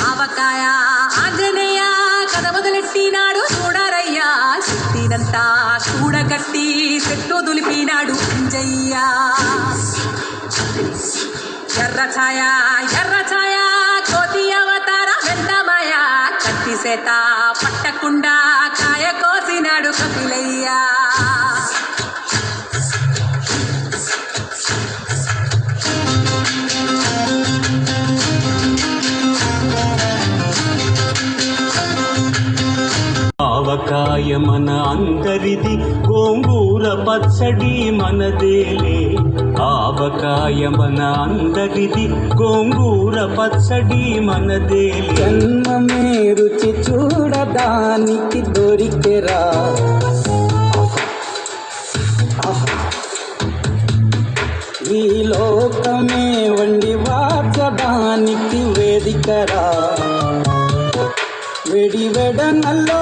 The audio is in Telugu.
ఆవకాయ ఆంజనేయ కథ మొదలెట్టినాడు చూడారయ్యా శక్తినంతా కూడగట్టి చెట్టు దులిపినాడు అంజయ్య ఎర్ర ఛాయ కోతి అవతార వెంటమాయ కత్తి సేత పట్టకుండా కాయ కోసినాడు కపిలయ్య ఆవకాయ మన అందరిది గోంగూర పచ్చడి మనదేలే ఆవకాయ మన అందరిది గోంగూర పచ్చడి మనదేలే జన్మమే రుచి చూడడానికి దొరికెరా ఈ లోకమే వండి వాచడానికి వేదికరా వెడి వెడనల్లో